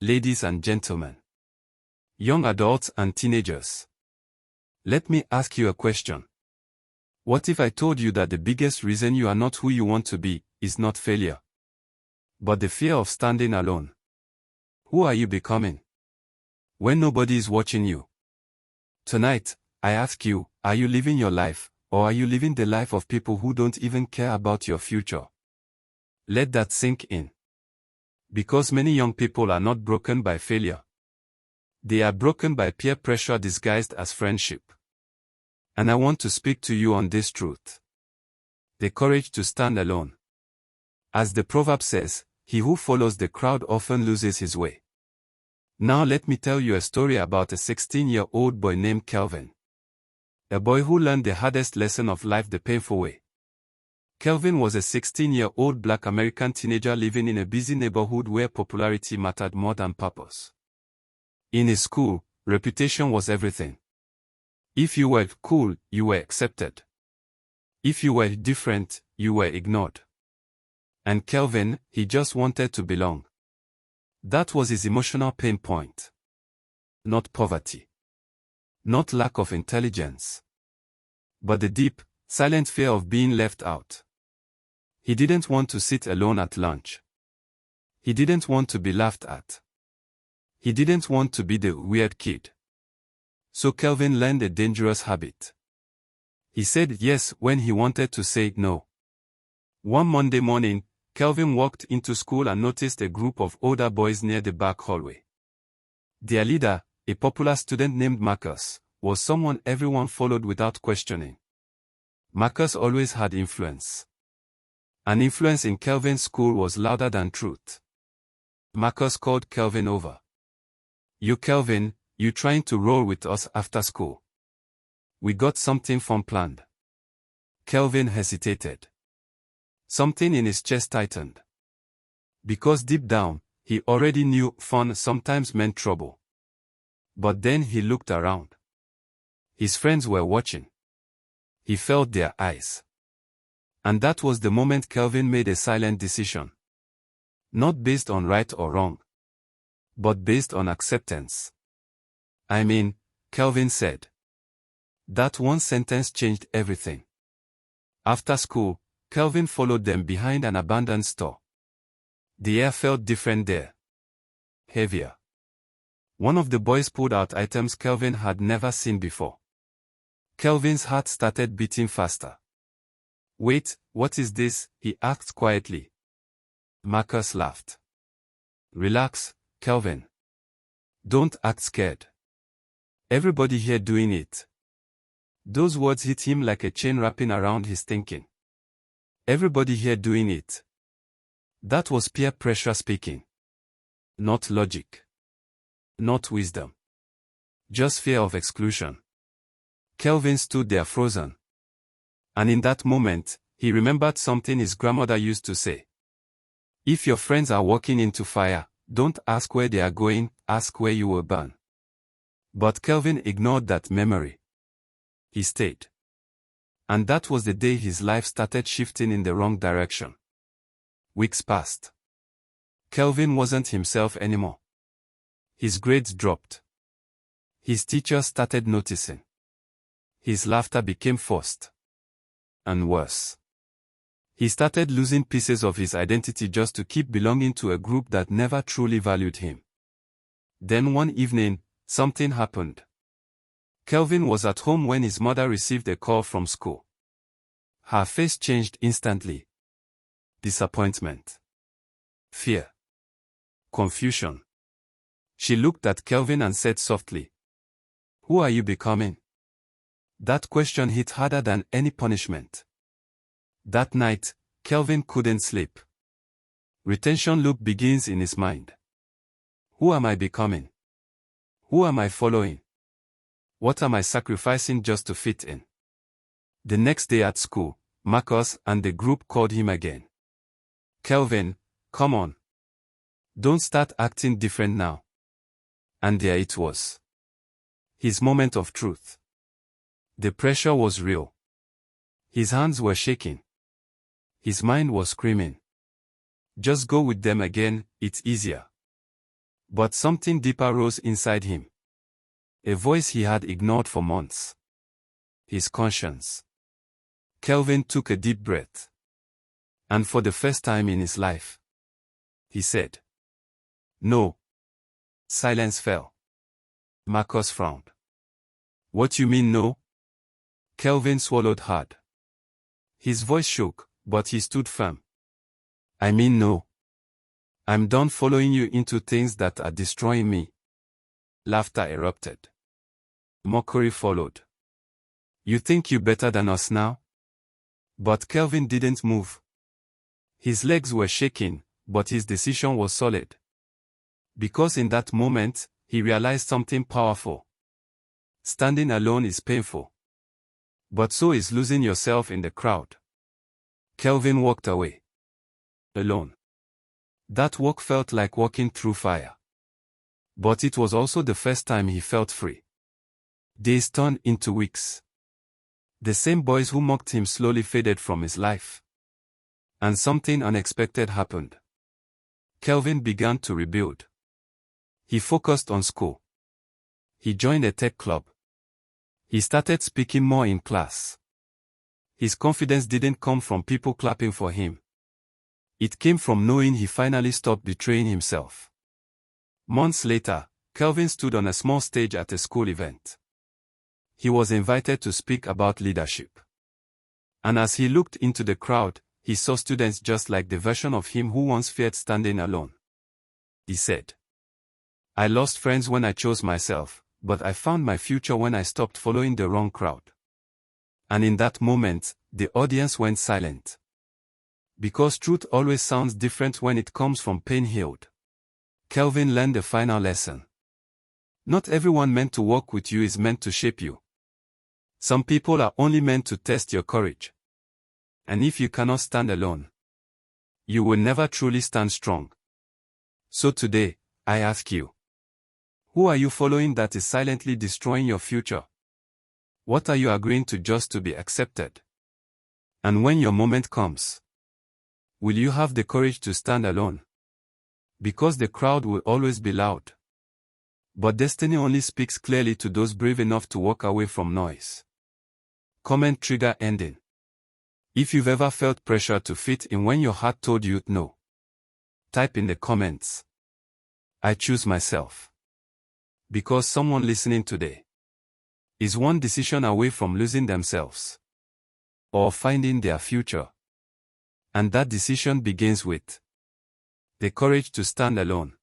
Ladies and gentlemen, young adults and teenagers, let me ask you a question. What if I told you that the biggest reason you are not who you want to be is not failure, but the fear of standing alone? Who are you becoming when nobody is watching you? Tonight, I ask you, are you living your life, or are you living the life of people who don't even care about your future? Let that sink in. Because many young people are not broken by failure. They are broken by peer pressure disguised as friendship. And I want to speak to you on this truth. The courage to stand alone. As the proverb says, he who follows the crowd often loses his way. Now let me tell you a story about a 16-year-old boy named Kelvin. A boy who learned the hardest lesson of life the painful way. Kelvin was a 16-year-old black American teenager living in a busy neighborhood where popularity mattered more than purpose. In his school, reputation was everything. If you were cool, you were accepted. If you were different, you were ignored. And Kelvin, he just wanted to belong. That was his emotional pain point. Not poverty. Not lack of intelligence. But the deep, silent fear of being left out. He didn't want to sit alone at lunch. He didn't want to be laughed at. He didn't want to be the weird kid. So Kelvin learned a dangerous habit. He said yes when he wanted to say no. One Monday morning, Kelvin walked into school and noticed a group of older boys near the back hallway. Their leader, a popular student named Marcus, was someone everyone followed without questioning. Marcus always had influence. An influence in Kelvin's school was louder than truth. Marcus called Kelvin over. "You Kelvin, you trying to roll with us after school? We got something fun planned." Kelvin hesitated. Something in his chest tightened. Because deep down, he already knew fun sometimes meant trouble. But then he looked around. His friends were watching. He felt their eyes. And that was the moment Kelvin made a silent decision. Not based on right or wrong, but based on acceptance. Kelvin said. That one sentence changed everything. After school, Kelvin followed them behind an abandoned store. The air felt different there. Heavier. One of the boys pulled out items Kelvin had never seen before. Kelvin's heart started beating faster. "Wait, what is this?" he asked quietly. Marcus laughed. "Relax, Kelvin. Don't act scared. Everybody here doing it." Those words hit him like a chain wrapping around his thinking. Everybody here doing it. That was peer pressure speaking. Not logic. Not wisdom. Just fear of exclusion. Kelvin stood there frozen. And in that moment, he remembered something his grandmother used to say. If your friends are walking into fire, don't ask where they are going, ask where you will burn. But Kelvin ignored that memory. He stayed. And that was the day his life started shifting in the wrong direction. Weeks passed. Kelvin wasn't himself anymore. His grades dropped. His teachers started noticing. His laughter became forced. And worse. He started losing pieces of his identity just to keep belonging to a group that never truly valued him. Then one evening, something happened. Kelvin was at home when his mother received a call from school. Her face changed instantly. Disappointment. Fear. Confusion. She looked at Kelvin and said softly, "Who are you becoming?" That question hit harder than any punishment. That night, Kelvin couldn't sleep. Retention loop begins in his mind. Who am I becoming? Who am I following? What am I sacrificing just to fit in? The next day at school, Marcus and the group called him again. "Kelvin, come on. Don't start acting different now." And there it was. His moment of truth. The pressure was real. His hands were shaking. His mind was screaming. Just go with them again, it's easier. But something deeper rose inside him. A voice he had ignored for months. His conscience. Kelvin took a deep breath. And for the first time in his life, he said, "No." Silence fell. Marcus frowned. "What you mean no?" Kelvin swallowed hard. His voice shook, but he stood firm. "I mean no. I'm done following you into things that are destroying me." Laughter erupted. Mockery followed. "You think you're better than us now?" But Kelvin didn't move. His legs were shaking, but his decision was solid. Because in that moment, he realized something powerful. Standing alone is painful. But so is losing yourself in the crowd. Kelvin walked away. Alone. That walk felt like walking through fire. But it was also the first time he felt free. Days turned into weeks. The same boys who mocked him slowly faded from his life. And something unexpected happened. Kelvin began to rebuild. He focused on school. He joined a tech club. He started speaking more in class. His confidence didn't come from people clapping for him. It came from knowing he finally stopped betraying himself. Months later, Kelvin stood on a small stage at a school event. He was invited to speak about leadership. And as he looked into the crowd, he saw students just like the version of him who once feared standing alone. He said, "I lost friends when I chose myself, but I found my future when I stopped following the wrong crowd." And in that moment, the audience went silent. Because truth always sounds different when it comes from pain healed. Kelvin learned the final lesson. Not everyone meant to walk with you is meant to shape you. Some people are only meant to test your courage. And if you cannot stand alone, you will never truly stand strong. So today, I ask you, who are you following that is silently destroying your future? What are you agreeing to just to be accepted? And when your moment comes, will you have the courage to stand alone? Because the crowd will always be loud. But destiny only speaks clearly to those brave enough to walk away from noise. Comment trigger ending. If you've ever felt pressure to fit in when your heart told you no, type in the comments, "I choose myself." Because someone listening today is one decision away from losing themselves or finding their future. And that decision begins with the courage to stand alone.